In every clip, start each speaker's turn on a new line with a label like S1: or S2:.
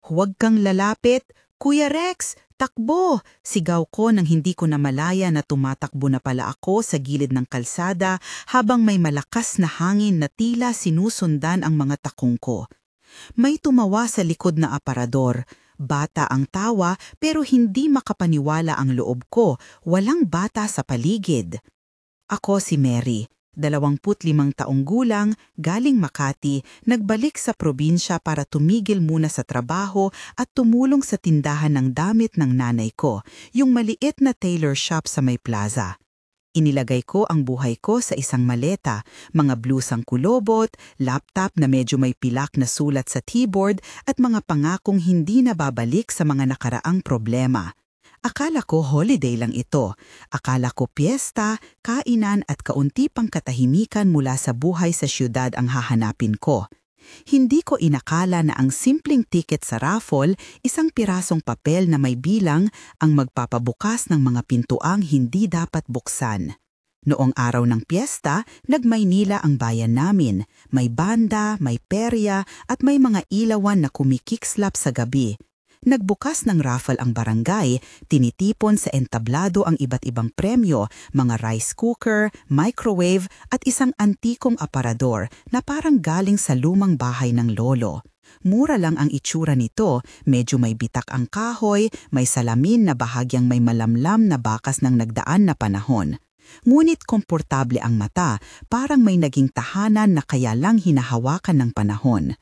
S1: "Huwag kang lalapit! Kuya Rex, takbo!" Sigaw ko nang hindi ko namalaya na tumatakbo na pala ako sa gilid ng kalsada habang may malakas na hangin na tila sinusundan ang mga takong ko. May tumawa sa likod na aparador. Bata ang tawa pero hindi makapaniwala ang loob ko. Walang bata sa paligid. Ako si Mary, 25 taong gulang, galing Makati, nagbalik sa probinsya para tumigil muna sa trabaho at tumulong sa tindahan ng damit ng nanay ko, yung maliit na tailor shop sa may plaza. Inilagay ko ang buhay ko sa isang maleta, mga blusang kulobot, laptop na medyo may pilak na sulat sa keyboard at mga pangakong hindi na babalik sa mga nakaraang problema. Akala ko holiday lang ito. Akala ko piyesta, kainan at kaunti pang katahimikan mula sa buhay sa syudad ang hahanapin ko. Hindi ko inakala na ang simpleng ticket sa raffle, isang pirasong papel na may bilang, ang magpapabukas ng mga pintuang hindi dapat buksan. Noong araw ng piyesta, nagmaynila ang bayan namin. May banda, may perya at may mga ilawan na kumikislap sa gabi. Nagbukas ng raffle ang barangay, tinitipon sa entablado ang iba't ibang premyo, mga rice cooker, microwave at isang antikong aparador na parang galing sa lumang bahay ng lolo. Mura lang ang itsura nito, medyo may bitak ang kahoy, may salamin na bahagyang may malamlam na bakas ng nagdaan na panahon. Ngunit komportable ang mata, parang may naging tahanan na kaya lang hinahawakan ng panahon.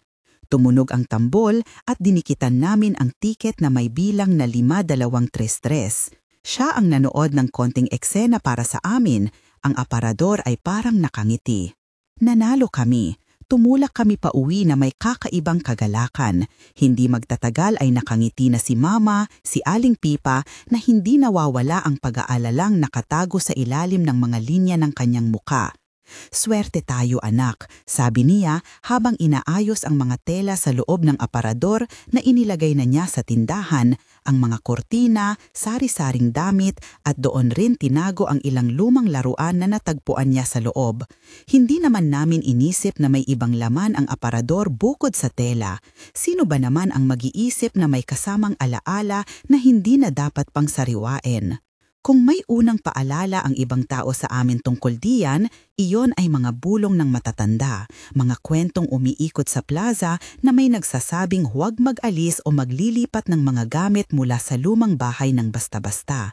S1: Tumunog ang tambol at dinikitan namin ang tiket na may bilang na 5-2-3-3. Siya ang nanood ng konting eksena para sa amin, ang aparador ay parang nakangiti. Nanalo kami. Tumulak kami pauwi na may kakaibang kagalakan. Hindi magtatagal ay nakangiti na si Mama, si Aling Pipa na hindi nawawala ang pag-aalalang nakatago sa ilalim ng mga linya ng kanyang muka. "Swerte tayo anak," sabi niya habang inaayos ang mga tela sa loob ng aparador na inilagay na niya sa tindahan, ang mga kortina, sari-saring damit at doon rin tinago ang ilang lumang laruan na natagpuan niya sa loob. Hindi naman namin inisip na may ibang laman ang aparador bukod sa tela. Sino ba naman ang mag-iisip na may kasamang alaala na hindi na dapat pang sariwain? Kung may unang paalala ang ibang tao sa amin tungkol diyan, iyon ay mga bulong ng matatanda, mga kwentong umiikot sa plaza na may nagsasabing huwag mag-alis o maglilipat ng mga gamit mula sa lumang bahay ng basta-basta.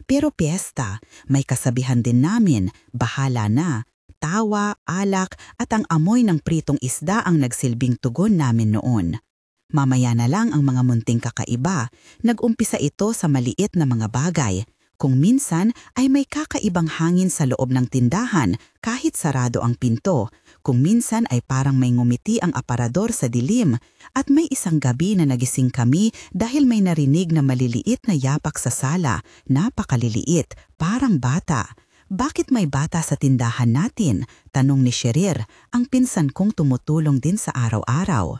S1: Pero piyesta, may kasabihan din namin, bahala na. Tawa, alak at ang amoy ng pritong isda ang nagsilbing tugon namin noon. Mamaya na lang ang mga munting kakaiba, nag-umpisa ito sa maliit na mga bagay. Kung minsan ay may kakaibang hangin sa loob ng tindahan kahit sarado ang pinto. Kung minsan ay parang may ngumiti ang aparador sa dilim. At may isang gabi na nagising kami dahil may narinig na maliliit na yapak sa sala. Napakaliliit, parang bata. "Bakit may bata sa tindahan natin?" tanong ni Sherir, ang pinsan kong tumutulong din sa araw-araw.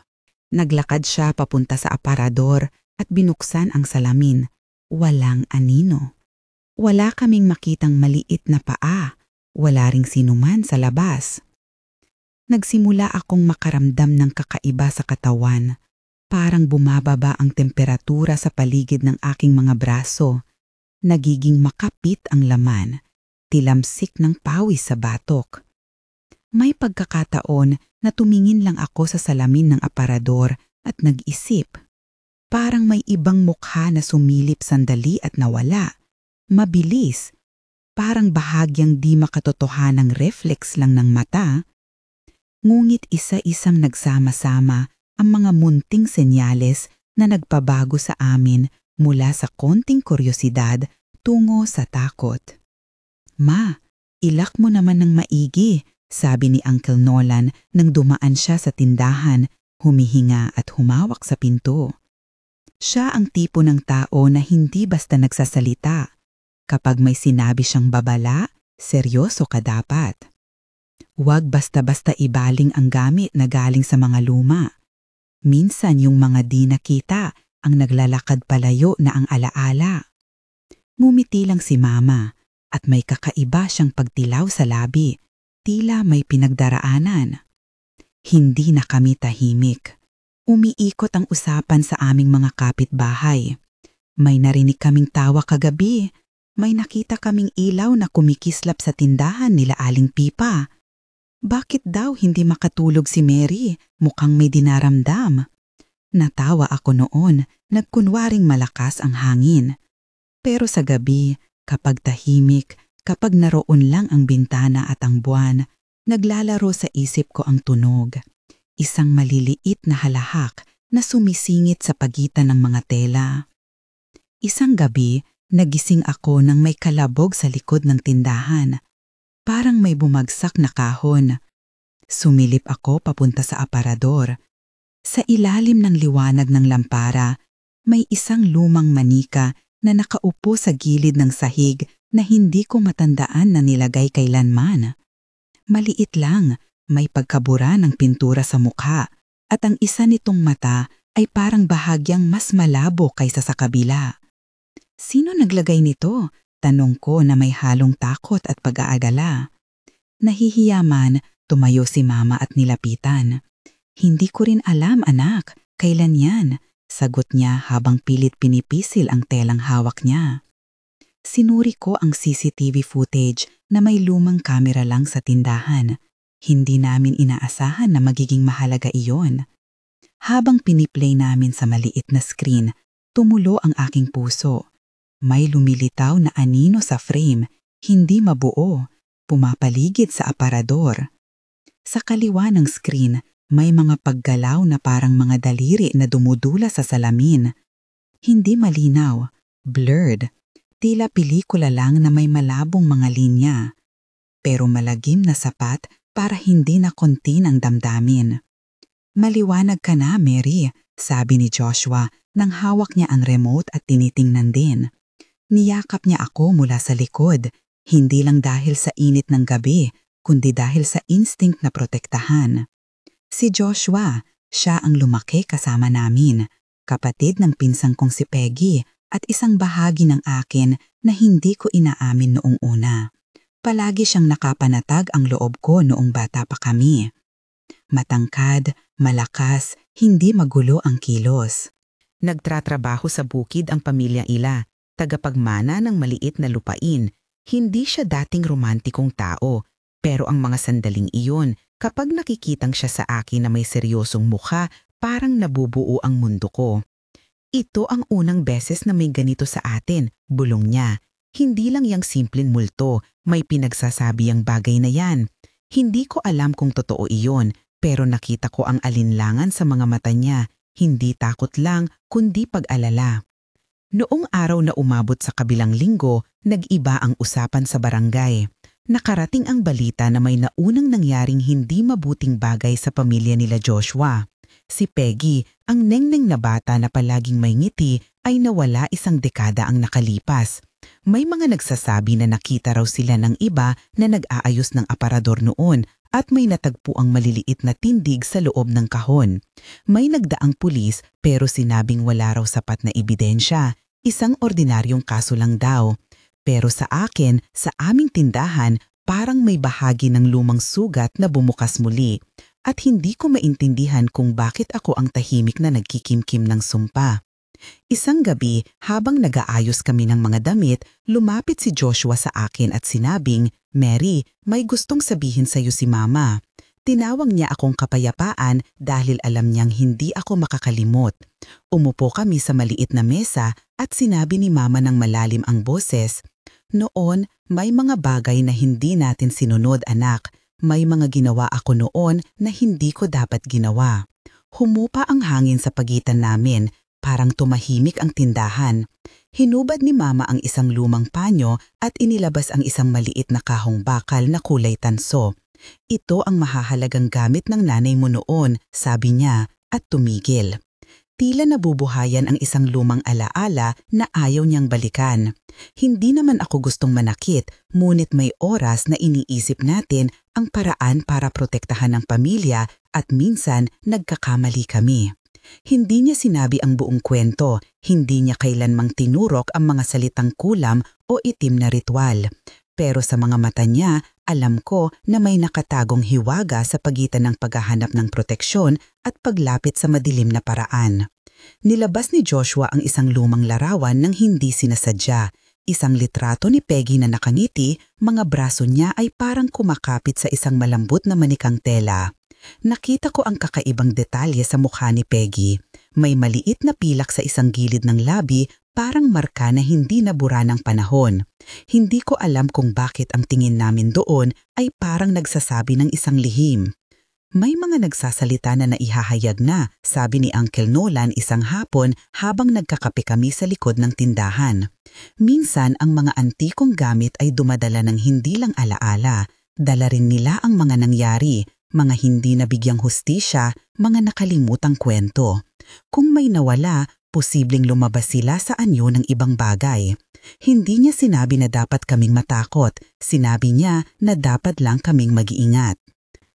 S1: Naglakad siya papunta sa aparador at binuksan ang salamin. Walang anino. Wala kaming makitang maliit na paa. Wala ring sinuman sa labas. Nagsimula akong makaramdam ng kakaiba sa katawan. Parang bumababa ang temperatura sa paligid ng aking mga braso. Nagiging makapit ang laman. Tilamsik ng pawis sa batok. May pagkakataon na tumingin lang ako sa salamin ng aparador at nag-isip. Parang may ibang mukha na sumilip sandali at nawala. Mabilis, parang bahagyang di makatotohanang reflex lang ng mata. Ngunit isa-isang nagsama-sama ang mga munting senyales na nagpabago sa amin mula sa konting kuryosidad tungo sa takot. "Ma, ilak mo naman ng maigi," sabi ni Uncle Nolan nang dumaan siya sa tindahan, humihinga at humawak sa pinto. Siya ang tipo ng tao na hindi basta nagsasalita. Kapag may sinabi siyang babala, seryoso ka dapat. Huwag basta-basta ibaling ang gamit na galing sa mga luma. Minsan yung mga di nakita ang naglalakad palayo na ang alaala. Ngumiti lang si Mama at may kakaiba siyang pagtilaw sa labi. Tila may pinagdaraanan. Hindi na kami tahimik. Umiikot ang usapan sa aming mga kapitbahay. May narinig kaming tawa kagabi. May nakita kaming ilaw na kumikislap sa tindahan nila Aling Pipa. Bakit daw hindi makatulog si Mary? Mukhang may dinaramdam. Natawa ako noon, nagkunwaring malakas ang hangin. Pero sa gabi, kapag tahimik, kapag naroon lang ang bintana at ang buwan, naglalaro sa isip ko ang tunog. Isang maliliit na halahak na sumisingit sa pagitan ng mga tela. Isang gabi, nagising ako nang may kalabog sa likod ng tindahan. Parang may bumagsak na kahon. Sumilip ako papunta sa aparador. Sa ilalim ng liwanag ng lampara, may isang lumang manika na nakaupo sa gilid ng sahig na hindi ko matandaan na nilagay kailanman. Maliit lang, may pagkabura ng pintura sa mukha at ang isa nitong mata ay parang bahagyang mas malabo kaysa sa kabila. Sino naglagay nito? Tanong ko na may halong takot at pag-aagala. Nahihiya man, tumayo si Mama at nilapitan. Hindi ko rin alam, anak, kailan yan? Sagot niya habang pilit pinipisil ang telang hawak niya. Sinuri ko ang CCTV footage na may lumang kamera lang sa tindahan. Hindi namin inaasahan na magiging mahalaga iyon. Habang piniplay namin sa maliit na screen, tumulo ang aking puso. May lumilitaw na anino sa frame, hindi mabuo, pumapaligid sa aparador. Sa kaliwa ng screen, may mga paggalaw na parang mga daliri na dumudula sa salamin. Hindi malinaw, blurred, tila pelikula lang na may malabong mga linya. Pero malagim na sapat para hindi na kontin ang damdamin. Maliwanag ka na, Mary, sabi ni Joshua nang hawak niya ang remote at tinitingnan din. Niyakap niya ako mula sa likod, hindi lang dahil sa init ng gabi, kundi dahil sa instinct na protektahan. Si Joshua, siya ang lumaki kasama namin, kapatid ng pinsang kong si Peggy at isang bahagi ng akin na hindi ko inaamin noong una. Palagi siyang nakapanatag ang loob ko noong bata pa kami. Matangkad, malakas, hindi magulo ang kilos. Nagtratrabaho sa bukid ang pamilya Ila, tagapagmana ng maliit na lupain. Hindi siya dating romantikong tao, pero ang mga sandaling iyon, kapag nakikitang siya sa akin na may seryosong mukha, parang nabubuo ang mundo ko. Ito ang unang beses na may ganito sa atin, bulong niya. Hindi lang yang simpleng multo, may pinagsasabi ang bagay na yan. Hindi ko alam kung totoo iyon, pero nakita ko ang alinlangan sa mga mata niya. Hindi takot lang, kundi pag-alala. Noong araw na umabot sa kabilang linggo, nag-iba ang usapan sa barangay. Nakarating ang balita na may naunang nangyaring hindi mabuting bagay sa pamilya nila Joshua. Si Peggy, ang nengneng na bata na palaging may ngiti, ay nawala 1 dekada ang nakalipas. May mga nagsasabi na nakita raw sila ng iba na nag-aayos ng aparador noon at may natagpo ang maliliit na tindig sa loob ng kahon. May nagdaang pulis pero sinabing wala raw sapat na ebidensya. Isang ordinaryong kaso lang daw. Pero sa akin, sa aming tindahan, parang may bahagi ng lumang sugat na bumukas muli at hindi ko maintindihan kung bakit ako ang tahimik na nagkikimkim ng sumpa. Isang gabi, habang nag-aayos kami ng mga damit, lumapit si Joshua sa akin at sinabing, "Mary, may gustong sabihin sa iyo si Mama." Tinawag niya akong kapayapaan dahil alam niyang hindi ako makakalimot. Umupo kami sa maliit na mesa at sinabi ni Mama ng malalim ang boses, "Noon, may mga bagay na hindi natin sinunod, anak. May mga ginawa ako noon na hindi ko dapat ginawa." Humupa ang hangin sa pagitan namin, parang tumahimik ang tindahan. Hinubad ni Mama ang isang lumang panyo at inilabas ang isang maliit na kahong bakal na kulay tanso. "Ito ang mahahalagang gamit ng nanay mo noon," sabi niya at tumigil. Tila nabubuhayan ang isang lumang alaala na ayaw niyang balikan. Hindi naman ako gustong manakit, ngunit may oras na iniisip natin ang paraan para protektahan ang pamilya at minsan nagkakamali kami. Hindi niya sinabi ang buong kwento, hindi niya kailanmang tinurok ang mga salitang kulam o itim na ritual. Pero sa mga mata niya, alam ko na may nakatagong hiwaga sa pagitan ng paghahanap ng proteksyon at paglapit sa madilim na paraan. Nilabas ni Joshua ang isang lumang larawan ng hindi sinasadya. Isang litrato ni Peggy na nakangiti, mga braso niya ay parang kumakapit sa isang malambot na manikang tela. Nakita ko ang kakaibang detalye sa mukha ni Peggy. May maliit na pilak sa isang gilid ng labi, parang marka na hindi nabura ng panahon. Hindi ko alam kung bakit ang tingin namin doon ay parang nagsasabi ng isang lihim. May mga nagsasalita na naihahayag na, sabi ni Uncle Nolan isang hapon habang nagkakape kami sa likod ng tindahan. Minsan ang mga antikong gamit ay dumadala ng hindi lang alaala, dala rin nila ang mga nangyari, mga hindi nabigyang hustisya, mga nakalimutang kwento. Kung may nawala, posibleng lumabas sila sa anyo ng ibang bagay. Hindi niya sinabi na dapat kaming matakot, sinabi niya na dapat lang kaming mag-iingat.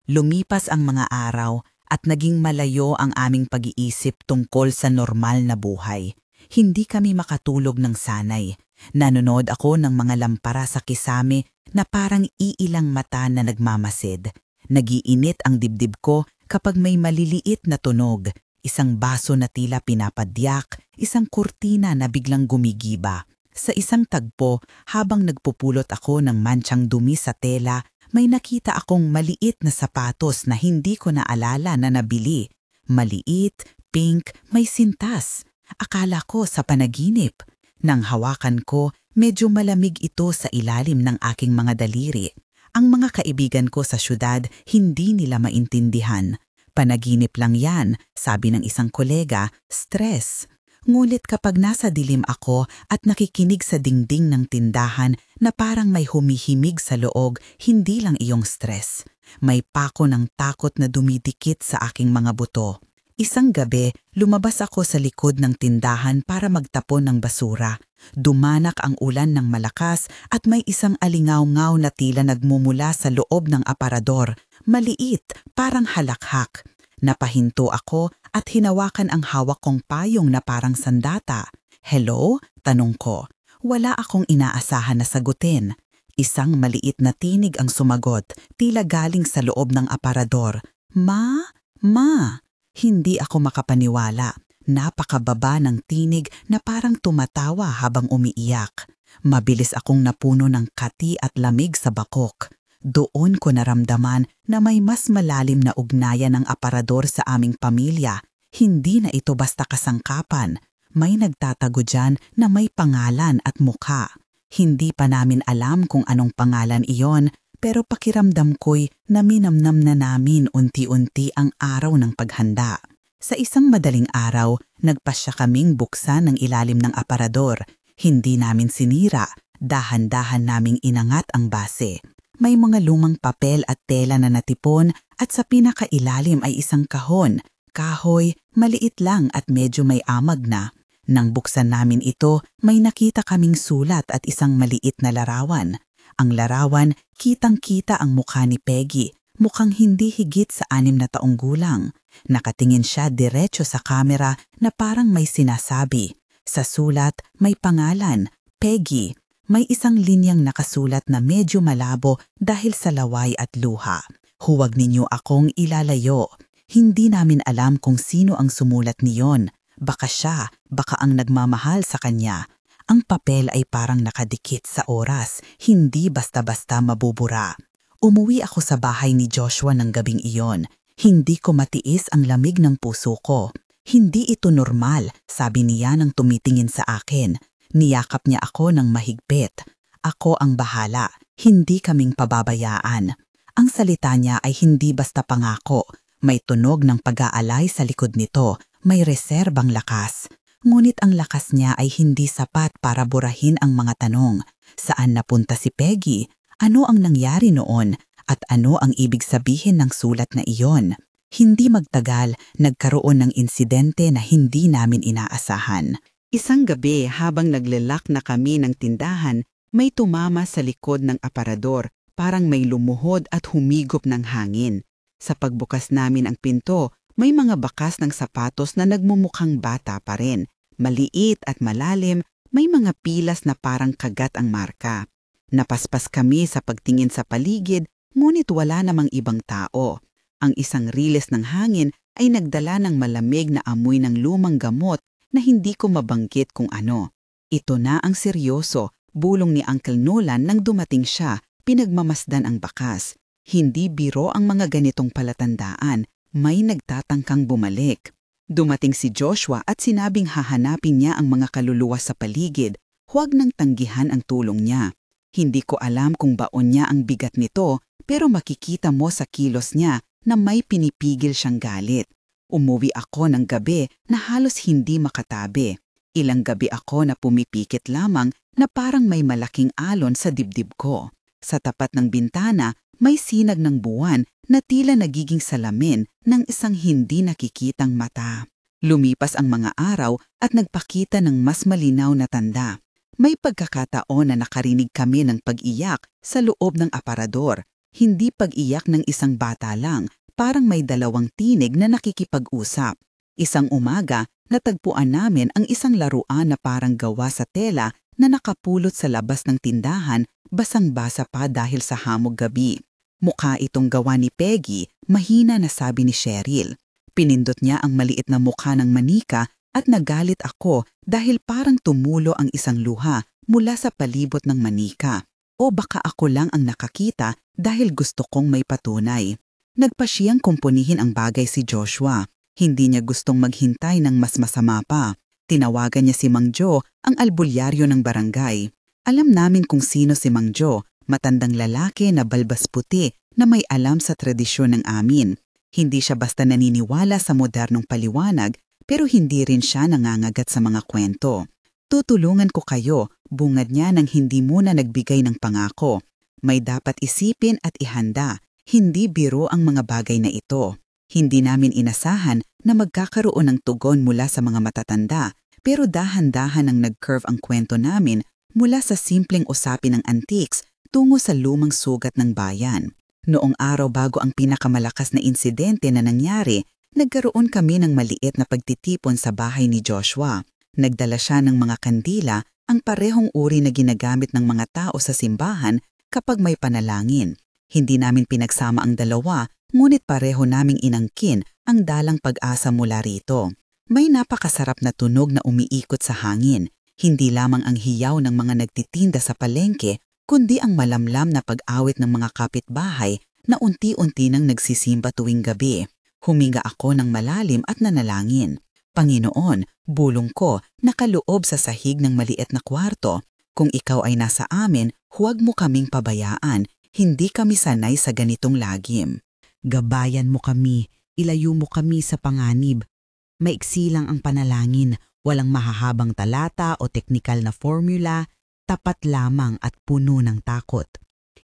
S1: Lumipas ang mga araw at naging malayo ang aming pag-iisip tungkol sa normal na buhay. Hindi kami makatulog ng sanay. Nanonood ako ng mga lampara sa kisame na parang iilang mata na nagmamasid. Nagiinit ang dibdib ko kapag may maliliit na tunog, isang baso na tila pinapadyak, isang kurtina na biglang gumigiba. Sa isang tagpo, habang nagpupulot ako ng mantsang dumi sa tela, may nakita akong maliit na sapatos na hindi ko naalala na nabili. Maliit, pink, may sintas. Akala ko sa panaginip. Nang hawakan ko, medyo malamig ito sa ilalim ng aking mga daliri. Ang mga kaibigan ko sa syudad hindi nila maintindihan. Panaginip lang yan, sabi ng isang kolega, stress. Ngulit kapag nasa dilim ako at nakikinig sa dingding ng tindahan na parang may humihimig sa loob, hindi lang iyong stress. May pako ng takot na dumidikit sa aking mga buto. Isang gabi, lumabas ako sa likod ng tindahan para magtapon ng basura. Dumanak ang ulan ng malakas at may isang alingaw-ngaw na tila nagmumula sa loob ng aparador. Maliit, parang halakhak. Napahinto ako at hinawakan ang hawak kong payong na parang sandata. Hello? Tanong ko. Wala akong inaasahan na sagutin. Isang maliit na tinig ang sumagot, tila galing sa loob ng aparador. Ma? Ma? Hindi ako makapaniwala. Napakababa ng tinig na parang tumatawa habang umiiyak. Mabilis akong napuno ng kati at lamig sa bakok. Doon ko naramdaman na may mas malalim na ugnayan ng aparador sa aming pamilya. Hindi na ito basta kasangkapan. May nagtatago dyan na may pangalan at mukha. Hindi pa namin alam kung anong pangalan iyon, pero pakiramdam ko'y naminamnam na namin unti-unti ang araw ng paghanda. Sa isang madaling araw, nagpasya kaming buksan ng ilalim ng aparador. Hindi namin sinira, dahan-dahan naming inangat ang base. May mga lumang papel at tela na natipon at sa pinakailalim ay isang kahon. Kahoy, maliit lang at medyo may amag na. Nang buksan namin ito, may nakita kaming sulat at isang maliit na larawan. Ang larawan, kitang-kita ang mukha ni Peggy, mukhang hindi higit sa 6 na taong gulang. Nakatingin siya diretso sa kamera na parang may sinasabi. Sa sulat, may pangalan, Peggy. May isang linyang nakasulat na medyo malabo dahil sa laway at luha. Huwag ninyo akong ilalayo. Hindi namin alam kung sino ang sumulat niyon. Baka siya, baka ang nagmamahal sa kanya. Ang papel ay parang nakadikit sa oras, hindi basta-basta mabubura. Umuwi ako sa bahay ni Joshua ng gabing iyon. Hindi ko matiis ang lamig ng puso ko. Hindi ito normal, sabi niya nang tumitingin sa akin. Niyakap niya ako ng mahigpit. Ako ang bahala, hindi kaming pababayaan. Ang salita niya ay hindi basta pangako. May tunog ng pag-aalay sa likod nito, may reserbang lakas. Ngunit ang lakas niya ay hindi sapat para burahin ang mga tanong. Saan napunta si Peggy? Ano ang nangyari noon? At ano ang ibig sabihin ng sulat na iyon? Hindi magtagal, nagkaroon ng insidente na hindi namin inaasahan. Isang gabi habang naglelak na kami ng tindahan, may tumama sa likod ng aparador, parang may lumuhod at humigop ng hangin. Sa pagbukas namin ang pinto, may mga bakas ng sapatos na nagmumukhang bata pa rin. Maliit at malalim, may mga pilas na parang kagat ang marka. Napaspas kami sa pagtingin sa paligid, ngunit wala namang ibang tao. Ang isang riles ng hangin ay nagdala ng malamig na amoy ng lumang gamot na hindi ko mabanggit kung ano. Ito na ang seryoso, bulong ni Uncle Nolan nang dumating siya, pinagmamasdan ang bakas. Hindi biro ang mga ganitong palatandaan, may nagtatangkang bumalik. Dumating si Joshua at sinabing hahanapin niya ang mga kaluluwa sa paligid, huwag nang tanggihan ang tulong niya. Hindi ko alam kung baon niya ang bigat nito, pero makikita mo sa kilos niya na may pinipigil siyang galit. Umuwi ako ng gabi na halos hindi makatabi. Ilang gabi ako na pumipikit lamang na parang may malaking alon sa dibdib ko. Sa tapat ng bintana, may sinag ng buwan na tila nagiging salamin ng isang hindi nakikitang mata. Lumipas ang mga araw at nagpakita ng mas malinaw na tanda. May pagkakataon na nakarinig kami ng pag-iyak sa loob ng aparador. Hindi pag-iyak ng isang bata lang, parang may dalawang tinig na nakikipag-usap. Isang umaga, natagpuan namin ang isang laruan na parang gawa sa tela na nakapulot sa labas ng tindahan, basang-basa pa dahil sa hamog gabi. Mukha itong gawa ni Peggy, mahina na sabi ni Cheryl. Pinindot niya ang maliit na mukha ng manika at nagalit ako dahil parang tumulo ang isang luha mula sa palibot ng manika. O baka ako lang ang nakakita dahil gusto kong may patunay. Nagpa siyang kumpunihin ang bagay si Joshua. Hindi niya gustong maghintay ng mas masama pa. Tinawagan niya si Mang Jo, ang albulyaryo ng barangay. Alam namin kung sino si Mang Jo, matandang lalaki na balbas puti na may alam sa tradisyon ng amin. Hindi siya basta naniniwala sa modernong paliwanag, pero hindi rin siya nangangagat sa mga kwento. Tutulungan ko kayo, bungad niya nang hindi muna nagbigay ng pangako. May dapat isipin at ihanda, hindi biro ang mga bagay na ito. Hindi namin inasahan na magkakaroon ng tugon mula sa mga matatanda, pero dahan-dahan ang nag-curve ang kwento namin mula sa simpleng usapin ng antiques tungo sa lumang sugat ng bayan. Noong araw bago ang pinakamalakas na insidente na nangyari, nagkaroon kami ng maliit na pagtitipon sa bahay ni Joshua. Nagdala siya ng mga kandila, ang parehong uri na ginagamit ng mga tao sa simbahan kapag may panalangin. Hindi namin pinagsama ang dalawa, ngunit pareho naming inangkin ang dalang pag-asa mula rito. May napakasarap na tunog na umiikot sa hangin. Hindi lamang ang hiyaw ng mga nagtitinda sa palengke, kundi ang malamlam na pag-awit ng mga kapitbahay na unti-unti nang nagsisimba tuwing gabi. Huminga ako ng malalim at nanalangin. Panginoon, bulong ko, nakaloob sa sahig ng maliit na kwarto. Kung ikaw ay nasa amin, huwag mo kaming pabayaan. Hindi kami sanay sa ganitong lagim. Gabayan mo kami, ilayo mo kami sa panganib. Maiksi lang ang panalangin, walang mahahabang talata o teknikal na formula, tapat lamang at puno ng takot.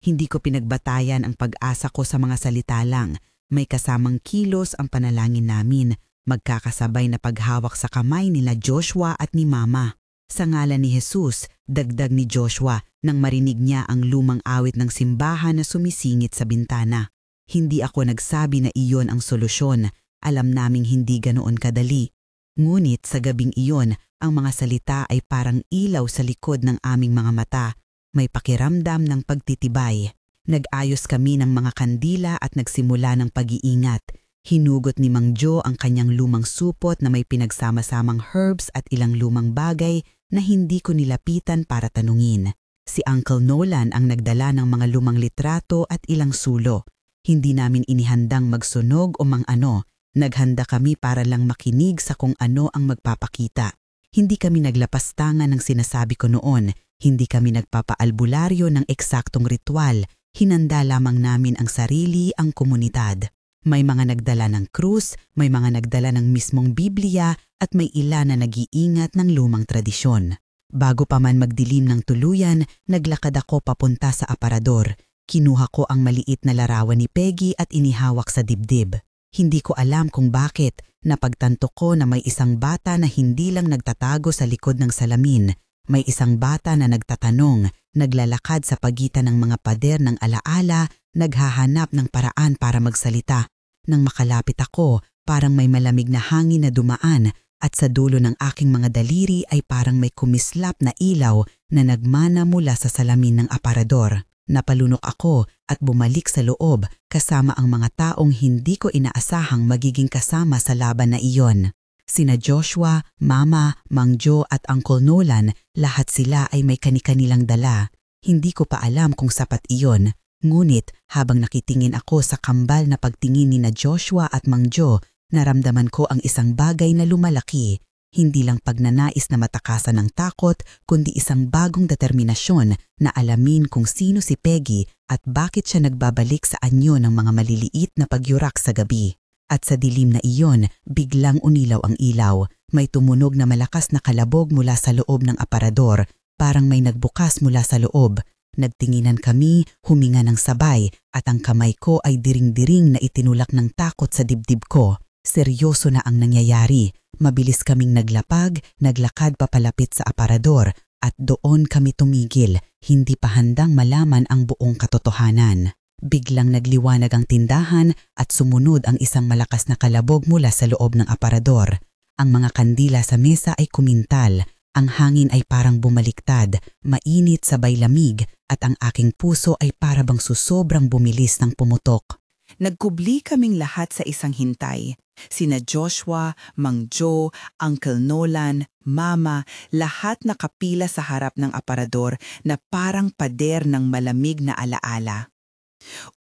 S1: Hindi ko pinagbatayan ang pag-asa ko sa mga salita lang. May kasamang kilos ang panalangin namin, magkakasabay na paghawak sa kamay nila Joshua at ni Mama. Sa ngalan ni Jesus, dagdag ni Joshua nang marinig niya ang lumang awit ng simbahan na sumisingit sa bintana. Hindi ako nagsabi na iyon ang solusyon, alam naming hindi ganoon kadali. Ngunit sa gabing iyon, ang mga salita ay parang ilaw sa likod ng aming mga mata, may pakiramdam ng pagtitibay. Nag-ayos kami ng mga kandila at nagsimula ng pag-iingat. Hinugot ni Mang Jo ang kanyang lumang supot na may pinagsama-samang herbs at ilang lumang bagay na hindi ko nilapitan para tanungin. Si Uncle Nolan ang nagdala ng mga lumang litrato at ilang sulo. Hindi namin inihandang magsunog o mang-ano. Naghanda kami para lang makinig sa kung ano ang magpapakita. Hindi kami naglapastangan ng sinasabi ko noon. Hindi kami nagpapaalbularyo ng eksaktong ritual. Hinanda lamang namin ang sarili, ang komunidad. May mga nagdala ng krus, may mga nagdala ng mismong Biblia at may ilan na nag-iingat ng lumang tradisyon. Bago pa man magdilim ng tuluyan, naglakad ako papunta sa aparador. Kinuha ko ang maliit na larawan ni Peggy at inihawak sa dibdib. Hindi ko alam kung bakit, napagtanto ko na may isang bata na hindi lang nagtatago sa likod ng salamin. May isang bata na nagtatanong, naglalakad sa pagitan ng mga pader ng alaala, naghahanap ng paraan para magsalita. Nang makalapit ako, parang may malamig na hangin na dumaan at sa dulo ng aking mga daliri ay parang may kumislap na ilaw na nagmana mula sa salamin ng aparador. Napalunok ako at bumalik sa loob kasama ang mga taong hindi ko inaasahang magiging kasama sa laban na iyon. Sina Joshua, Mama, Mang Jo at Uncle Nolan, lahat sila ay may kani-kanilang dala. Hindi ko pa alam kung sapat iyon. Ngunit habang nakitingin ako sa kambal na pagtingin ni na Joshua at Mang Jo, naramdaman ko ang isang bagay na lumalaki. Hindi lang pagnanais na matakasan ng takot, kundi isang bagong determinasyon na alamin kung sino si Peggy at bakit siya nagbabalik sa anyo ng mga maliliit na pagyurak sa gabi. At sa dilim na iyon, biglang unilaw ang ilaw. May tumunog na malakas na kalabog mula sa loob ng aparador, parang may nagbukas mula sa loob. Nagtinginan kami, huminga ng sabay, at ang kamay ko ay diring-diring na itinulak ng takot sa dibdib ko. Seryoso na ang nangyayari. Mabilis kaming naglakad papalapit sa aparador, at doon kami tumigil, hindi pa handang malaman ang buong katotohanan. Biglang nagliwanag ang tindahan at sumunod ang isang malakas na kalabog mula sa loob ng aparador. Ang mga kandila sa mesa ay kumintal. Ang hangin ay parang bumaliktad, mainit sabay lamig, at ang aking puso ay parabang susobrang bumilis ng pumutok. Nagkubli kaming lahat sa isang hintay. Sina Joshua, Mang Jo, Uncle Nolan, Mama, lahat nakapila sa harap ng aparador na parang pader ng malamig na alaala.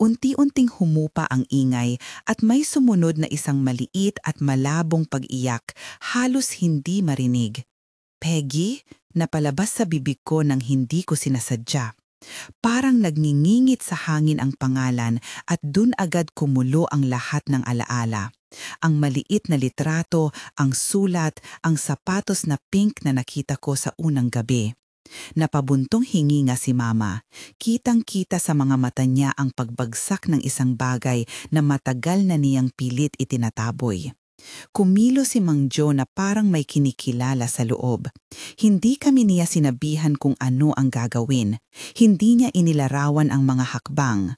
S1: Unti-unting humupa ang ingay at may sumunod na isang maliit at malabong pag-iyak, halos hindi marinig. Peggy, napalabas sa bibig ko nang hindi ko sinasadya. Parang nagngingingit sa hangin ang pangalan at dun agad kumulo ang lahat ng alaala. Ang maliit na litrato, ang sulat, ang sapatos na pink na nakita ko sa unang gabi. Napabuntong hininga si Mama. Kitang-kita sa mga mata niya ang pagbagsak ng isang bagay na matagal na niyang pilit itinataboy. Kumilo si Mang Jo na parang may kinikilala sa loob. Hindi kami niya sinabihan kung ano ang gagawin. Hindi niya inilarawan ang mga hakbang.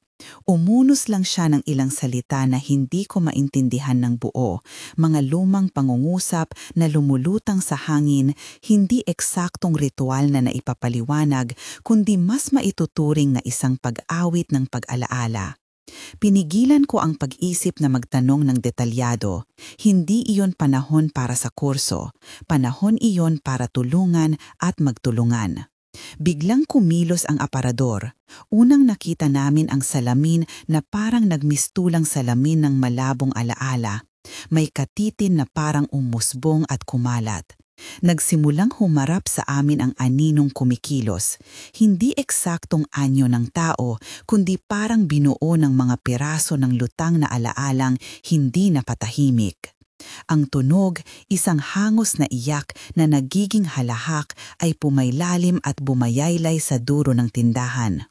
S1: Umunos lang siya ng ilang salita na hindi ko maintindihan ng buo, mga lumang pangungusap na lumulutang sa hangin, hindi eksaktong ritual na naipapaliwanag, kundi mas maituturing na isang pag-awit ng pag-alaala. Pinigilan ko ang pag-isip na magtanong ng detalyado. Hindi iyon panahon para sa kurso, panahon iyon para tulungan at magtulungan. Biglang kumilos ang aparador. Unang nakita namin ang salamin na parang nagmistulang salamin ng malabong alaala. May katitin na parang umusbong at kumalat. Nagsimulang humarap sa amin ang aninong kumikilos. Hindi eksaktong anyo ng tao, kundi parang binuo ng mga piraso ng lutang na alaalang hindi napatahimik. Ang tunog, isang hangos na iyak na nagiging halahak ay pumailalim at bumayaylay sa duro ng tindahan.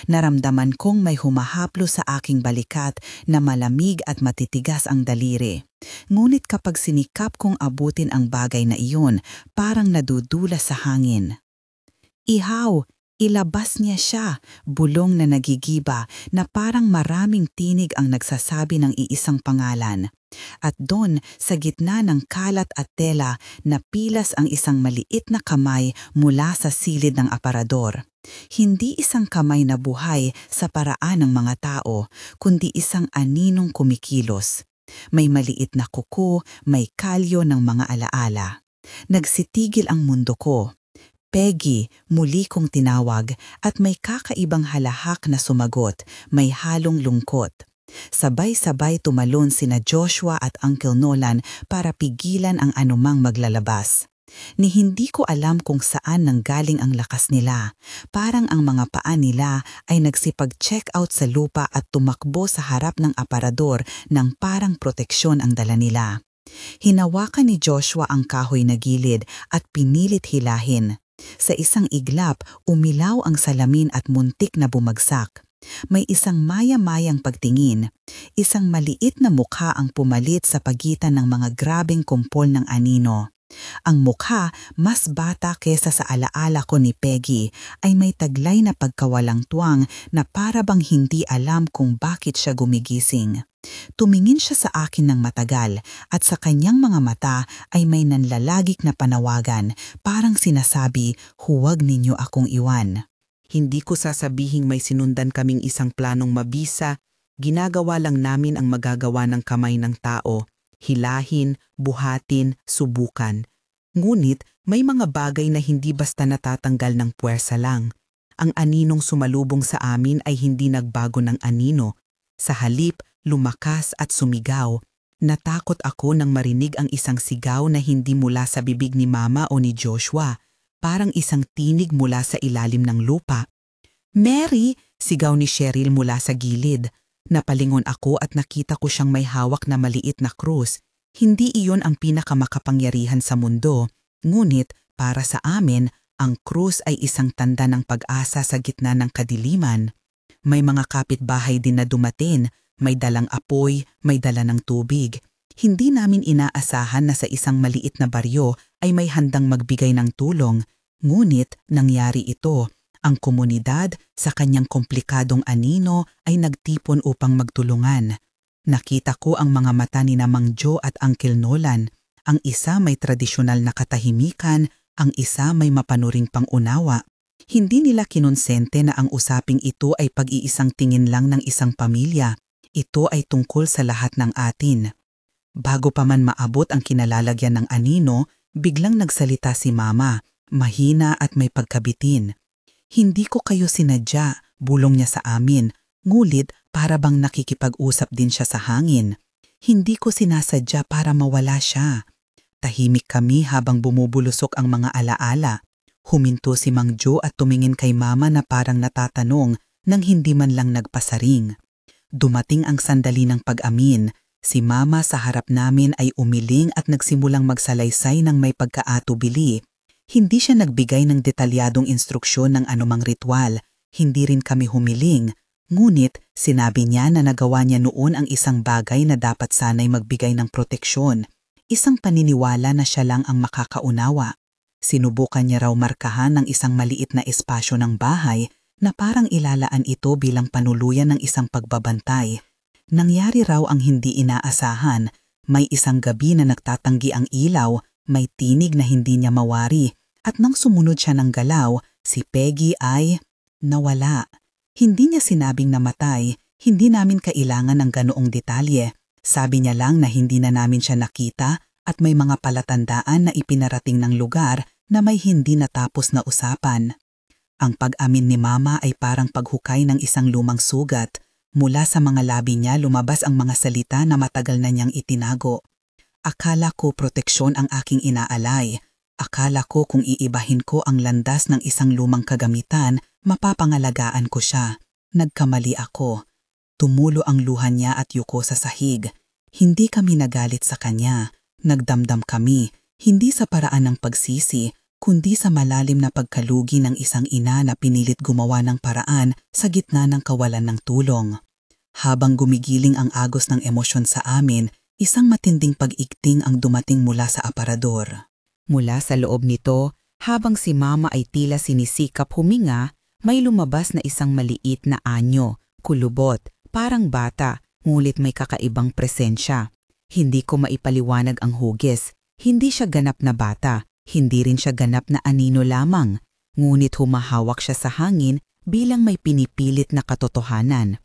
S1: Naramdaman kong may humahaplo sa aking balikat na malamig at matitigas ang daliri. Ngunit kapag sinikap kong abutin ang bagay na iyon, parang nadudulas sa hangin. Ihaw! Ilabas niya siya, bulong na nagigiba na parang maraming tinig ang nagsasabi ng iisang pangalan. At doon, sa gitna ng kalat at tela, napilas ang isang maliit na kamay mula sa silid ng aparador. Hindi isang kamay na buhay sa paraan ng mga tao, kundi isang aninong kumikilos. May maliit na kuko, may kalyo ng mga alaala. Nagsitigil ang mundo ko. Peggy, muli kong tinawag at may kakaibang halahak na sumagot, may halong lungkot. Sabay-sabay tumalon sina Joshua at Uncle Nolan para pigilan ang anumang maglalabas. Ni hindi ko alam kung saan nanggaling ang lakas nila. Parang ang mga paa nila ay nagsipag-check out sa lupa at tumakbo sa harap ng aparador ng parang proteksyon ang dala nila. Hinawakan ni Joshua ang kahoy na gilid at pinilit hilahin. Sa isang iglap, umilaw ang salamin at muntik na bumagsak. May isang maya-mayang pagtingin. Isang maliit na mukha ang pumalit sa pagitan ng mga grabeng kumpol ng anino. Ang mukha, mas bata kesa sa alaala ko ni Peggy, ay may taglay na pagkawalang tuwang na para bang hindi alam kung bakit siya gumigising. Tumingin siya sa akin ng matagal at sa kanyang mga mata ay may nanlalagik na panawagan, parang sinasabi, huwag ninyo akong iwan. Hindi ko sasabihing may sinundan kaming isang planong mabisa, ginagawa lang namin ang magagawa ng kamay ng tao, hilahin, buhatin, subukan. Ngunit may mga bagay na hindi basta natatanggal ng puwersa lang. Ang aninong sumalubong sa amin ay hindi nagbago ng anino. Sa halip, lumakas at sumigaw. Natakot ako nang marinig ang isang sigaw na hindi mula sa bibig ni Mama o ni Joshua, parang isang tinig mula sa ilalim ng lupa. "Mary!" sigaw ni Cheryl mula sa gilid. Napalingon ako at nakita ko siyang may hawak na maliit na krus. Hindi iyon ang pinakamakapangyarihan sa mundo, ngunit para sa amin, ang krus ay isang tanda ng pag-asa sa gitna ng kadiliman. May mga kapitbahay din na dumating, may dalang apoy, may dala ng tubig. Hindi namin inaasahan na sa isang maliit na baryo ay may handang magbigay ng tulong. Ngunit nangyari ito. Ang komunidad sa kanyang komplikadong anino ay nagtipon upang magtulungan. Nakita ko ang mga mata ni Mang Joe at Uncle Nolan. Ang isa may tradisyonal na katahimikan, ang isa may mapanuring pangunawa. Hindi nila kinonsente na ang usaping ito ay pag-iisang tingin lang ng isang pamilya. Ito ay tungkol sa lahat ng atin. Bago pa man maabot ang kinalalagyan ng anino, biglang nagsalita si Mama, mahina at may pagkabitin. "Hindi ko kayo sinadya," bulong niya sa amin, ngulit para bang nakikipag-usap din siya sa hangin. "Hindi ko sinasadya para mawala siya." Tahimik kami habang bumubulusok ang mga alaala. Huminto si Mang Joe at tumingin kay Mama na parang natatanong nang hindi man lang nagpasaring. Dumating ang sandali ng pag-amin. Si Mama sa harap namin ay umiling at nagsimulang magsalaysay ng may pagkaatubili. Hindi siya nagbigay ng detalyadong instruksyon ng anumang ritual. Hindi rin kami humiling. Ngunit sinabi niya na nagawa niya noon ang isang bagay na dapat sana'y magbigay ng proteksyon. Isang paniniwala na siya lang ang makakaunawa. Sinubukan niya raw markahan ng isang maliit na espasyo ng bahay na parang ilalaan ito bilang panuluyan ng isang pagbabantay. Nangyari raw ang hindi inaasahan. May isang gabi na nagtatanggi ang ilaw, may tinig na hindi niya mawari, at nang sumunod siya ng galaw, si Peggy ay nawala. Hindi niya sinabing namatay, hindi namin kailangan ng ganoong detalye. Sabi niya lang na hindi na namin siya nakita at may mga palatandaan na ipinarating ng lugar na may hindi natapos na usapan. Ang pag-amin ni Mama ay parang paghukay ng isang lumang sugat. Mula sa mga labi niya lumabas ang mga salita na matagal na niyang itinago. "Akala ko proteksyon ang aking inaalay. Akala ko kung iibahin ko ang landas ng isang lumang kagamitan, mapapangalagaan ko siya. Nagkamali ako." Tumulo ang luha niya at yuko sa sahig. Hindi kami nagalit sa kanya. Nagdamdam kami, hindi sa paraan ng pagsisi, kundi sa malalim na pagkalugi ng isang ina na pinilit gumawa ng paraan sa gitna ng kawalan ng tulong. Habang gumigiling ang agos ng emosyon sa amin, isang matinding pag-igting ang dumating mula sa aparador. Mula sa loob nito, habang si Mama ay tila sinisikap huminga, may lumabas na isang maliit na anyo, kulubot, parang bata, ngulit may kakaibang presensya. Hindi ko maipaliwanag ang hugis. Hindi siya ganap na bata, hindi rin siya ganap na anino lamang. Ngunit humahawak siya sa hangin bilang may pinipilit na katotohanan.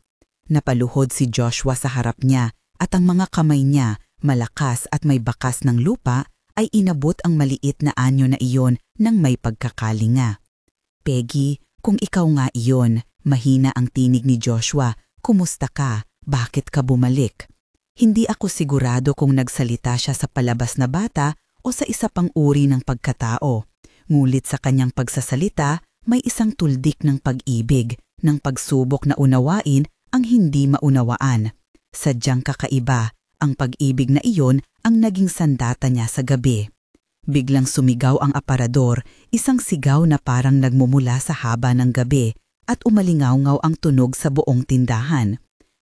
S1: Napaluhod si Joshua sa harap niya at ang mga kamay niya, malakas at may bakas ng lupa, ay inabot ang maliit na anyo na iyon ng may pagkakalinga. "Peggy, kung ikaw nga iyon," mahina ang tinig ni Joshua, "kumusta ka? Bakit ka bumalik?" Hindi ako sigurado kung nagsalita siya sa palabas na bata o sa isa pang uri ng pagkatao. Ngulit sa kanyang pagsasalita, may isang tuldik ng pag-ibig, ng pagsubok na unawain ang hindi maunawaan. Sadyang kakaiba, ang pag-ibig na iyon ang naging sandata niya sa gabi. Biglang sumigaw ang aparador, isang sigaw na parang nagmumula sa haba ng gabi, at umalingaw-ngaw ang tunog sa buong tindahan.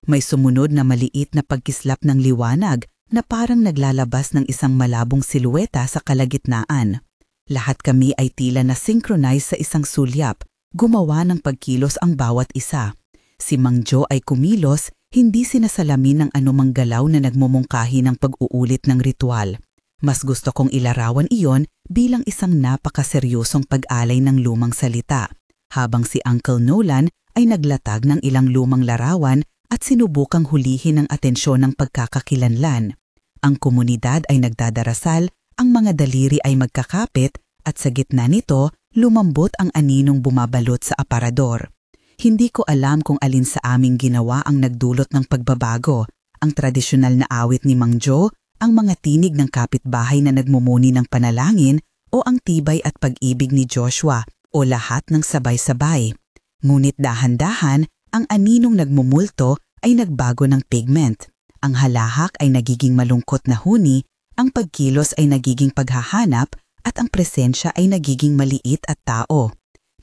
S1: May sumunod na maliit na pagkislap ng liwanag na parang naglalabas ng isang malabong silueta sa kalagitnaan. Lahat kami ay tila na synchronize sa isang sulyap, gumawa ng pagkilos ang bawat isa. Si Mang Joe ay kumilos, Hindi sinasalamin ng anumang galaw na nagmumungkahi ng pag-uulit ng ritual. Mas gusto kong ilarawan iyon bilang isang napakaseryosong pag-alay ng lumang salita, habang si Uncle Nolan ay naglatag ng ilang lumang larawan at sinubukang hulihin ang atensyon ng pagkakakilanlan. Ang komunidad ay nagdadarasal, ang mga daliri ay magkakapit at sa gitna nito, lumambot ang aninong bumabalot sa aparador. Hindi ko alam kung alin sa aming ginawa ang nagdulot ng pagbabago, ang tradisyonal na awit ni Mang Joe, ang mga tinig ng kapitbahay na nagmumuni ng panalangin o ang tibay at pag-ibig ni Joshua o lahat ng sabay-sabay. Ngunit dahan-dahan, ang aninong nagmumulto ay nagbago ng pigment. Ang halahak ay nagiging malungkot na huni, ang pagkilos ay nagiging paghahanap at ang presensya ay nagiging maliit at tao.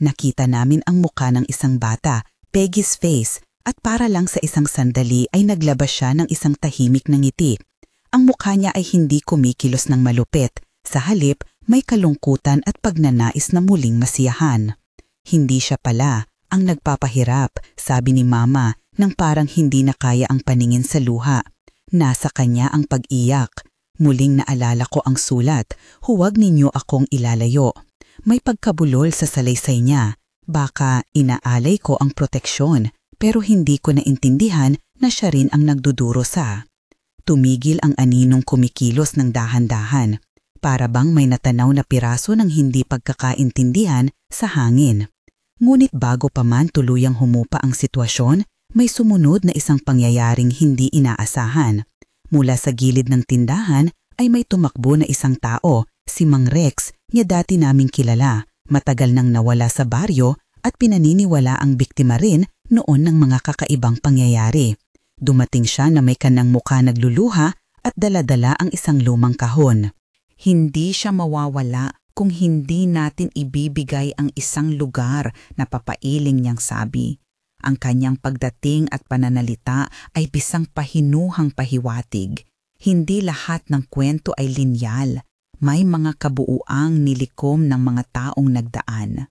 S1: Nakita namin ang muka ng isang bata, Peggy's face, at para lang sa isang sandali ay naglabas siya ng isang tahimik na ngiti. Ang mukha niya ay hindi kumikilos ng malupit, sa halip may kalungkutan at pagnanais na muling masiyahan. Hindi siya pala ang nagpapahirap, sabi ni Mama, nang parang hindi na kaya ang paningin sa luha. Nasa kanya ang pag-iyak. Muling naalala ko ang sulat, huwag ninyo akong ilalayo. May pagkabulol sa salaysay niya. Baka inaalay ko ang proteksyon, pero hindi ko naintindihan na siya rin ang nagdudurosa. Tumigil ang aninong kumikilos ng dahan-dahan. Para bang may natanaw na piraso ng hindi pagkakaintindihan sa hangin. Ngunit bago pa man tuluyang humupa ang sitwasyon, may sumunod na isang pangyayaring hindi inaasahan. Mula sa gilid ng tindahan ay may tumakbo na isang tao, si Mang Rex, niya dati naming kilala, matagal nang nawala sa baryo at pinaniniwala ang biktima rin noon ng mga kakaibang pangyayari. Dumating siya na may kanang mukha nagluluha at daladala ang isang lumang kahon. Hindi siya mawawala kung hindi natin ibibigay ang isang lugar na papailing niyang sabi. Ang kanyang pagdating at pananalita ay bisang pahinuhang pahiwatig. Hindi lahat ng kwento ay linyal. May mga kabuuang nilikom ng mga taong nagdaan.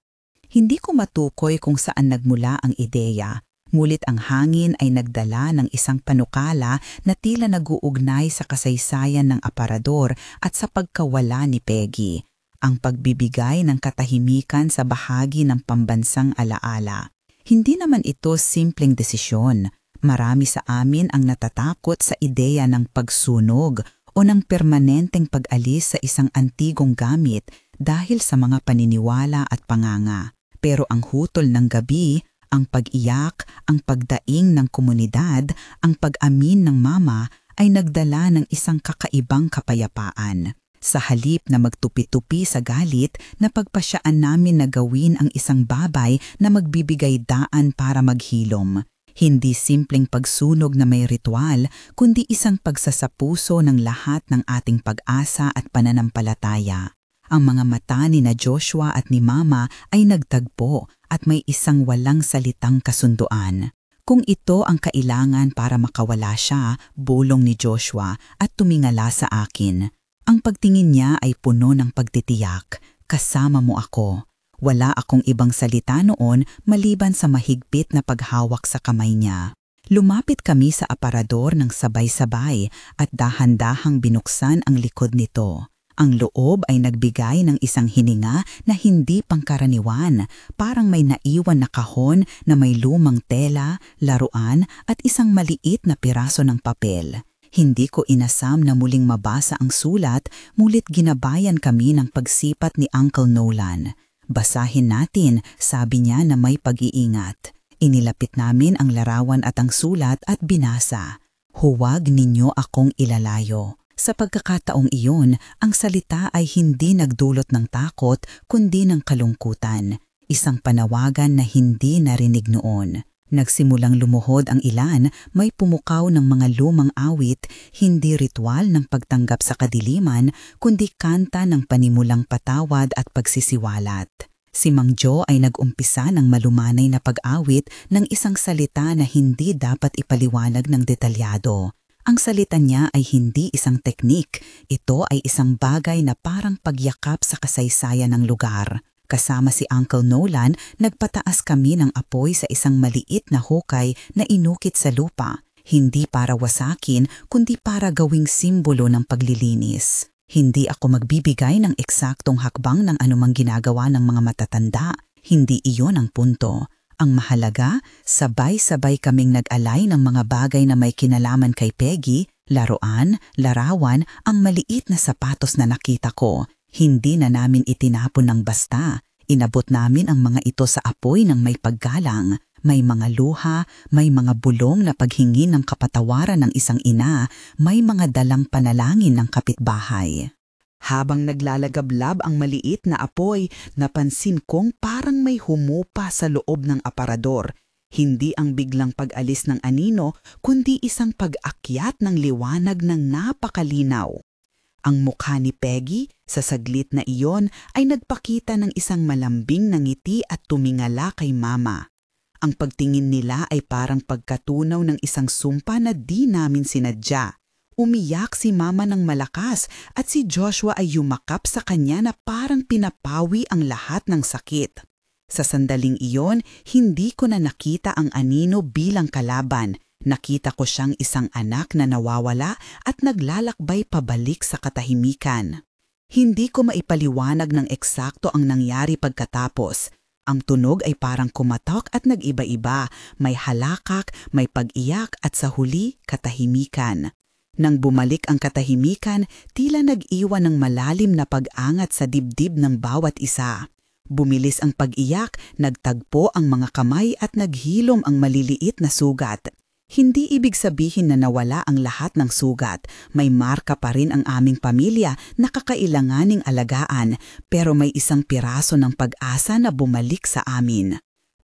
S1: Hindi ko matukoy kung saan nagmula ang ideya, ngunit ang hangin ay nagdala ng isang panukala na tila nag-uugnay sa kasaysayan ng aparador at sa pagkawala ni Peggy, ang pagbibigay ng katahimikan sa bahagi ng pambansang alaala. Hindi naman ito simpleng desisyon. Marami sa amin ang natatakot sa ideya ng pagsunog o ng permanenteng pag-alis sa isang antigong gamit dahil sa mga paniniwala at panganga. Pero ang hutol ng gabi, ang pag-iyak, ang pagdaing ng komunidad, ang pag-amin ng Mama ay nagdala ng isang kakaibang kapayapaan. Sa halip na magtupi-tupi sa galit, napagpasyaan namin na gawin ang isang babay na magbibigay daan para maghilom. Hindi simpleng pagsunog na may ritual, kundi isang pagsasapuso ng lahat ng ating pag-asa at pananampalataya. Ang mga mata ni na Joshua at ni Mama ay nagtagpo at may isang walang salitang kasunduan. Kung ito ang kailangan para makawala siya, bulong ni Joshua at tumingala sa akin. Ang pagtingin niya ay puno ng pagtitiyak, kasama mo ako. Wala akong ibang salita noon maliban sa mahigpit na paghawak sa kamay niya. Lumapit kami sa aparador ng sabay-sabay at dahan-dahang binuksan ang likod nito. Ang loob ay nagbigay ng isang hininga na hindi pangkaraniwan, parang may naiwan na kahon na may lumang tela, laruan at isang maliit na piraso ng papel. Hindi ko inasam na muling mabasa ang sulat, mulit ginabayan kami ng pagsipat ni Uncle Nolan. Basahin natin, sabi niya na may pag-iingat. Inilapit namin ang larawan at ang sulat at binasa. Huwag ninyo akong ilalayo. Sa pagkakataong iyon, ang salita ay hindi nagdulot ng takot kundi ng kalungkutan. Isang panawagan na hindi narinig noon. Nagsimulang lumuhod ang ilan, may pumukaw ng mga lumang awit, hindi ritual ng pagtanggap sa kadiliman, kundi kanta ng panimulang patawad at pagsisiwalat. Si Mang Joe ay nag-umpisa ng malumanay na pag-awit ng isang salita na hindi dapat ipaliwanag ng detalyado. Ang salita niya ay hindi isang teknik, ito ay isang bagay na parang pagyakap sa kasaysayan ng lugar. Kasama si Uncle Nolan, nagpataas kami ng apoy sa isang maliit na hukay na inukit sa lupa. hindi para wasakin kundi para gawing simbolo ng paglilinis. Hindi ako magbibigay ng eksaktong hakbang ng anumang ginagawa ng mga matatanda. Hindi iyon ang punto. Ang mahalaga, sabay-sabay kaming nag-alay ng mga bagay na may kinalaman kay Peggy, laruan, larawan, ang maliit na sapatos na nakita ko. Hindi na namin itinapon ng basta. Inabot namin ang mga ito sa apoy ng may paggalang. May mga luha, may mga bulong na paghingi ng kapatawaran ng isang ina, may mga dalang panalangin ng kapitbahay. Habang naglalagablab ang maliit na apoy, napansin kong parang may humupa sa loob ng aparador. Hindi ang biglang pag-alis ng anino, kundi isang pag-akyat ng liwanag ng napakalinaw. Ang mukha ni Peggy, sa saglit na iyon, ay nagpakita ng isang malambing na ngiti at tumingala kay Mama. Ang pagtingin nila ay parang pagkatunaw ng isang sumpa na di namin sinadya. Umiyak si Mama ng malakas at si Joshua ay yumakap sa kanya na parang pinapawi ang lahat ng sakit. Sa sandaling iyon, hindi ko na nakita ang anino bilang kalaban. Nakita ko siyang isang anak na nawawala at naglalakbay pabalik sa katahimikan. Hindi ko maipaliwanag ng eksakto ang nangyari pagkatapos. Ang tunog ay parang kumatok at nag-iba-iba, may halakak, may pag-iyak at sa huli, katahimikan. Nang bumalik ang katahimikan, tila nag-iwan ng malalim na pag-angat sa dibdib ng bawat isa. Bumilis ang pag-iyak, nagtagpo ang mga kamay at naghilom ang maliliit na sugat. Hindi ibig sabihin na nawala ang lahat ng sugat. May marka pa rin ang aming pamilya na kakailanganing alagaan, pero may isang piraso ng pag-asa na bumalik sa amin.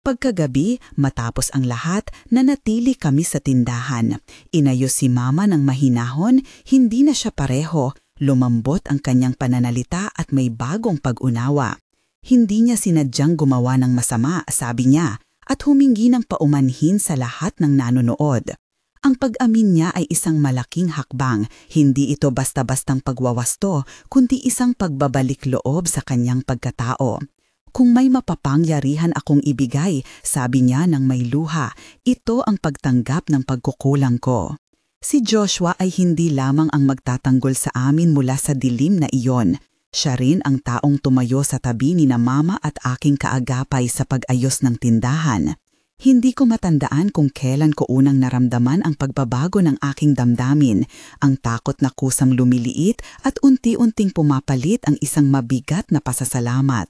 S1: Pagkagabi, matapos ang lahat, nanatili kami sa tindahan. Inayos si Mama ng mahinahon, hindi na siya pareho. Lumambot ang kanyang pananalita at may bagong pag-unawa. Hindi niya sinadyang gumawa ng masama, sabi niya, at humingi ng paumanhin sa lahat ng nanonood. Ang pag-amin niya ay isang malaking hakbang, hindi ito basta-bastang pagwawasto, kundi isang pagbabalik loob sa kanyang pagkatao. Kung may mapapangyarihan akong ibigay, sabi niya ng may luha, ito ang pagtanggap ng pagkukulang ko. Si Joshua ay hindi lamang ang magtatanggol sa amin mula sa dilim na iyon. Siya rin ang taong tumayo sa tabi ni na Mama at aking kaagapay sa pag-ayos ng tindahan. Hindi ko matandaan kung kailan ko unang naramdaman ang pagbabago ng aking damdamin, ang takot na kusang lumiliit at unti-unting pumapalit ang isang mabigat na pasasalamat.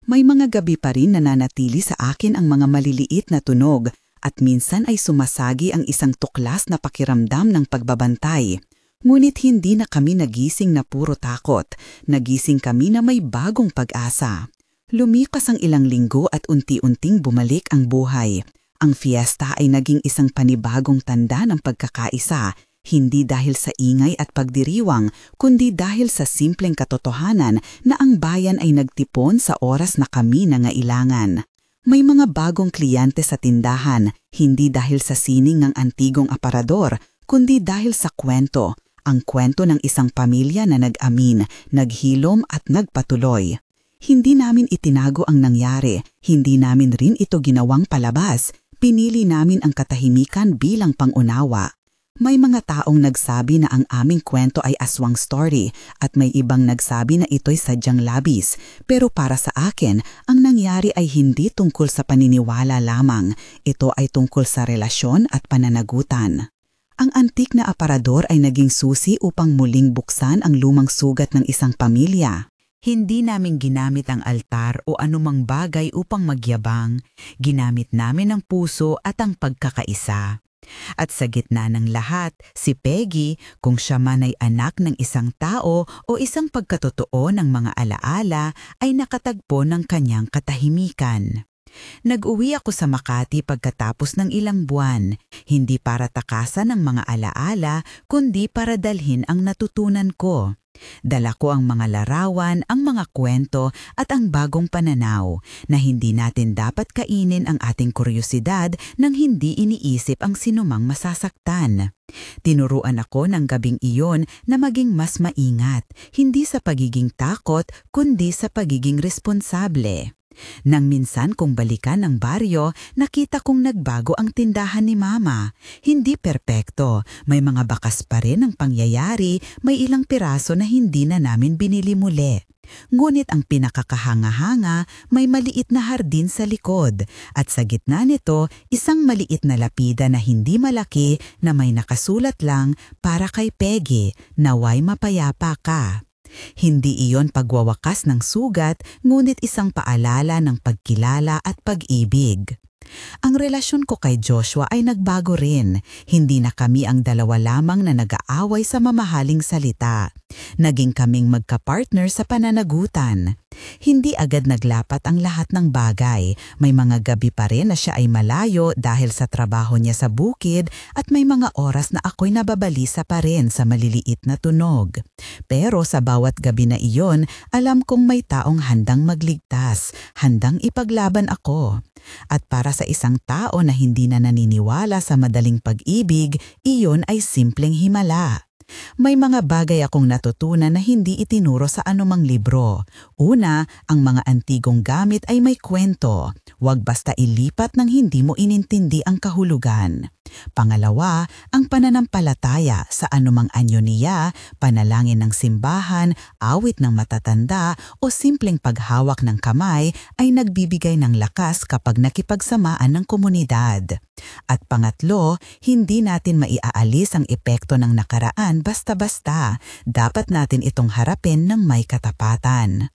S1: May mga gabi pa rin nananatili sa akin ang mga maliliit na tunog at minsan ay sumasagi ang isang tuklas na pakiramdam ng pagbabantay. Ngunit hindi na kami nagising na puro takot. Nagising kami na may bagong pag-asa. Lumipas ang ilang linggo at unti-unting bumalik ang buhay. Ang fiesta ay naging isang panibagong tanda ng pagkakaisa, hindi dahil sa ingay at pagdiriwang, kundi dahil sa simpleng katotohanan na ang bayan ay nagtipon sa oras na kami nangailangan. May mga bagong kliyente sa tindahan, hindi dahil sa sining ng antigong aparador, kundi dahil sa kwento. Ang kwento ng isang pamilya na nag-amin, naghilom at nagpatuloy. Hindi namin itinago ang nangyari, hindi namin rin ito ginawang palabas, pinili namin ang katahimikan bilang pangunawa. May mga taong nagsabi na ang aming kwento ay aswang story at may ibang nagsabi na ito'y sadyang labis. Pero para sa akin, ang nangyari ay hindi tungkol sa paniniwala lamang. Ito ay tungkol sa relasyon at pananagutan. Ang antik na aparador ay naging susi upang muling buksan ang lumang sugat ng isang pamilya. Hindi namin ginamit ang altar o anumang bagay upang magyabang. Ginamit namin ang puso at ang pagkakaisa. At sa gitna ng lahat, si Peggy, kung siya man ay anak ng isang tao o isang pagkatotoo ng mga alaala, ay nakatagpo ng kanyang katahimikan. Nag-uwi ako sa Makati pagkatapos ng ilang buwan, hindi para takasan ang mga alaala, kundi para dalhin ang natutunan ko. Dala ko ang mga larawan, ang mga kwento at ang bagong pananaw na hindi natin dapat kainin ang ating kuryosidad nang hindi iniisip ang sinumang masasaktan. Tinuruan ako ng gabing iyon na maging mas maingat, hindi sa pagiging takot kundi sa pagiging responsable. Nang minsan kong balikan ang baryo, nakita kong nagbago ang tindahan ni Mama. Hindi perpekto, may mga bakas pa rin ang pangyayari, may ilang piraso na hindi na namin binili muli. Ngunit ang pinakakahanga-hanga, may maliit na hardin sa likod at sa gitna nito isang maliit na lapida na hindi malaki na may nakasulat lang para kay Peggy, naway mapayapa ka. Hindi iyon pagwawakas ng sugat, ngunit isang paalala ng pagkilala at pag-ibig. Ang relasyon ko kay Joshua ay nagbago rin. Hindi na kami ang dalawa lamang na nag-aaway sa mamahaling salita. Naging kaming magka-partner sa pananagutan. Hindi agad naglapat ang lahat ng bagay. May mga gabi pa rin na siya ay malayo dahil sa trabaho niya sa bukid at may mga oras na ako'y nababalisa pa rin sa maliliit na tunog. Pero sa bawat gabi na iyon, alam kong may taong handang magligtas, handang ipaglaban ako. At para sa isang tao na hindi na naniniwala sa madaling pag-ibig, iyon ay simpleng himala. May mga bagay akong natutunan na hindi itinuro sa anumang libro. Una, ang mga antigong gamit ay may kwento. Huwag basta ilipat nang hindi mo inintindi ang kahulugan. Pangalawa, ang pananampalataya sa anumang anyo niya, panalangin ng simbahan, awit ng matatanda o simpleng paghawak ng kamay ay nagbibigay ng lakas kapag nakipagsamaan ng komunidad. At pangatlo, hindi natin maiaalis ang epekto ng nakaraan basta-basta. Dapat natin itong harapin ng may katapatan.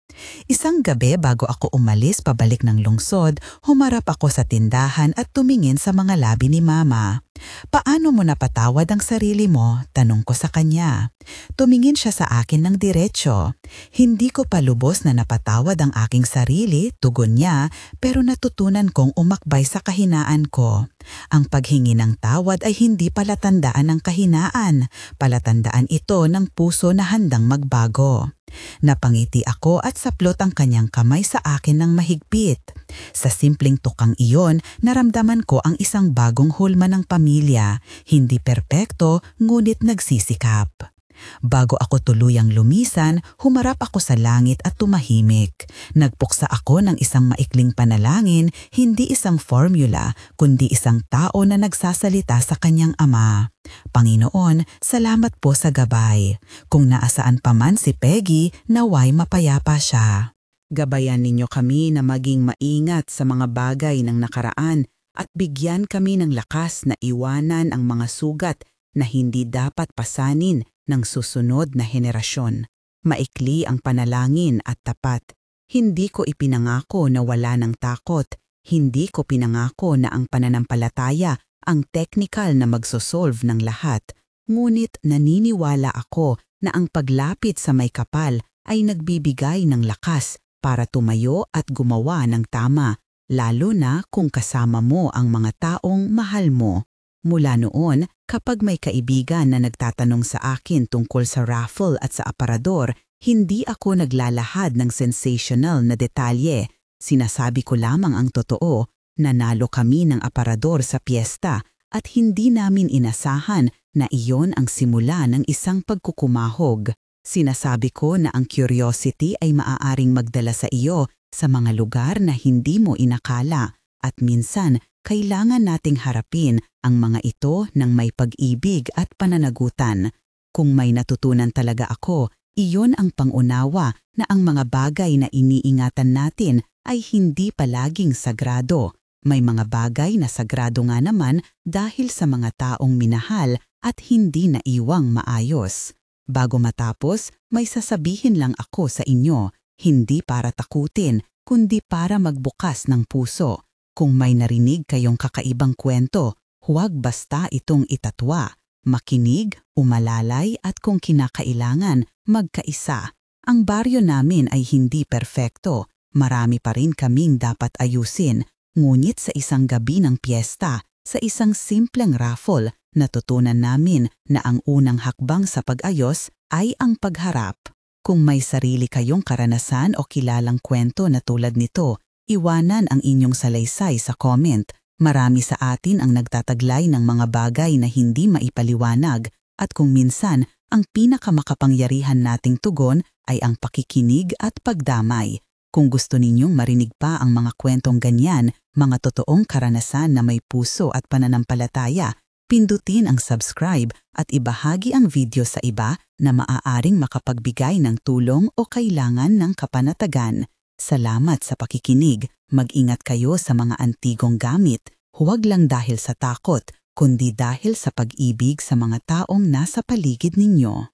S1: Isang gabi bago ako umalis pabalik ng lungsod, humarap ako sa tindahan at tumingin sa mga labi ni Mama. "Paano mo napatawad ang sarili mo?" tanong ko sa kanya. Tumingin siya sa akin ng diretsyo. "Hindi ko pa lubos na napatawad ang aking sarili," tugon niya, "pero natutunan kong umakbay sa kahinaan ko." Ang paghingi ng tawad ay hindi palatandaan ng kahinaan, palatandaan ito ng puso na handang magbago. Napangiti ako at saplot ang kanyang kamay sa akin ng mahigpit. Sa simpleng tukang iyon, naramdaman ko ang isang bagong hulma ng pamilya, hindi perpekto ngunit nagsisikap. Bago ako tuluyang lumisan, humarap ako sa langit at tumahimik. Nagpuksa ako ng isang maikling panalangin, hindi isang formula, kundi isang tao na nagsasalita sa kanyang ama. "Panginoon, salamat po sa gabay. Kung naasaan pa man si Peggy, naway mapayapa siya. Gabayan ninyo kami na maging maingat sa mga bagay ng nakaraan at bigyan kami ng lakas na iwanan ang mga sugat na hindi dapat pasanin ng susunod na henerasyon." Maikli ang panalangin at tapat. Hindi ko ipinangako na wala ng takot. Hindi ko pinangako na ang pananampalataya ang technical na magsosolve ng lahat. Ngunit naniniwala ako na ang paglapit sa may kapal ay nagbibigay ng lakas para tumayo at gumawa ng tama, lalo na kung kasama mo ang mga taong mahal mo. Mula noon, kapag may kaibigan na nagtatanong sa akin tungkol sa raffle at sa aparador, hindi ako naglalahad ng sensational na detalye. Sinasabi ko lamang ang totoo, nanalo kami ng aparador sa piyesta at hindi namin inasahan na iyon ang simula ng isang pagkukumahog. Sinasabi ko na ang curiosity ay maaaring magdala sa iyo sa mga lugar na hindi mo inakala at minsan kailangan nating harapin ang mga ito ng may pag-ibig at pananagutan. Kung may natutunan talaga ako, iyon ang pangunawa na ang mga bagay na iniingatan natin ay hindi palaging sagrado. May mga bagay na sagrado nga naman dahil sa mga taong minahal at hindi naiwang maayos. Bago matapos, may sasabihin lang ako sa inyo, hindi para takutin, kundi para magbukas ng puso. Kung may narinig kayong kakaibang kwento, huwag basta itong itatwa. Makinig, umalalay at kung kinakailangan, magkaisa. Ang baryo namin ay hindi perpekto. Marami pa rin kaming dapat ayusin. Ngunit sa isang gabi ng piyesta, sa isang simpleng raffle, natutunan namin na ang unang hakbang sa pag-ayos ay ang pagharap. Kung may sarili kayong karanasan o kilalang kwento na tulad nito, iwanan ang inyong salaysay sa comment. Marami sa atin ang nagtataglay ng mga bagay na hindi maipaliwanag at kung minsan, ang pinakamakapangyarihan nating tugon ay ang pakikinig at pagdamay. Kung gusto ninyong marinig pa ang mga kwentong ganyan, mga totoong karanasan na may puso at pananampalataya, pindutin ang subscribe at ibahagi ang video sa iba na maaaring makapagbigay ng tulong o kailangan ng kapanatagan. Salamat sa pakikinig. Mag-ingat kayo sa mga antigong gamit, huwag lang dahil sa takot, kundi dahil sa pag-ibig sa mga taong nasa paligid ninyo.